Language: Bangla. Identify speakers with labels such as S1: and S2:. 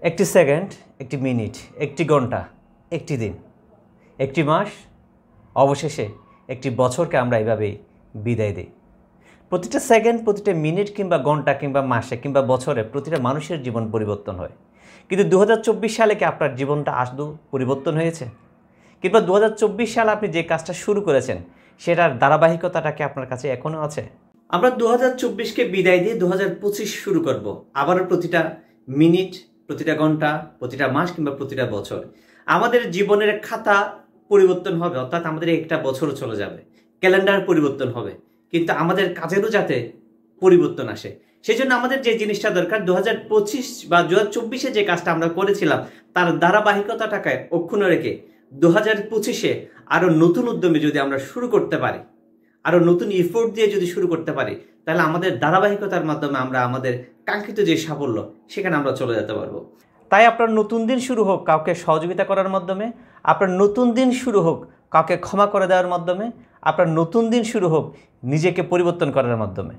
S1: একটি সেকেন্ড, একটি মিনিট, একটি ঘন্টা, একটি দিন, একটি মাস, অবশেষে একটি বছরকে আমরা এইভাবেই বিদায় দিই। প্রতিটা সেকেন্ড, প্রতিটা মিনিট কিংবা ঘন্টা কিংবা মাসে কিংবা বছরে প্রতিটা মানুষের জীবন পরিবর্তন হয়। কিন্তু 2024 সালে কি আপনার জীবনটা আদৌ পরিবর্তন হয়েছে? কিংবা 2024 সালে আপনি যে কাজটা শুরু করেছেন সেটার ধারাবাহিকতাটা কি আপনার কাছে এখনও আছে? আমরা 2024কে বিদায় দিয়ে 2025 শুরু করব। আবারও প্রতিটা মিনিট, প্রতিটা ঘন্টা, প্রতিটা মাস কিংবা প্রতিটা বছর আমাদের জীবনের খাতা পরিবর্তন হবে, অর্থাৎ আমাদের একটা বছরও চলে যাবে, ক্যালেন্ডার পরিবর্তন হবে, কিন্তু আমাদের কাজেরও যাতে পরিবর্তন আসে। সেই জন্য আমাদের যে জিনিসটা দরকার 2025 বা 2024-এ যে কাজটা আমরা করেছিলাম তার ধারাবাহিকতাটাকে অক্ষুণ্ণ রেখে 2025-এ আরও নতুন উদ্যমে যদি আমরা শুরু করতে পারি, আরও নতুন এফোর্ট দিয়ে যদি শুরু করতে পারি, তাহলে আমাদের ধারাবাহিকতার মাধ্যমে আমরা আমাদের কাঙ্ক্ষিত যে সাফল্য সেখানে আমরা চলে যেতে পারবো। তাই আপনার নতুন দিন শুরু হোক কাউকে সহযোগিতা করার মাধ্যমে, আপনার নতুন দিন শুরু হোক কাউকে ক্ষমা করে দেওয়ার মাধ্যমে, আপনার নতুন দিন শুরু হোক নিজেকে পরিবর্তন করার মাধ্যমে।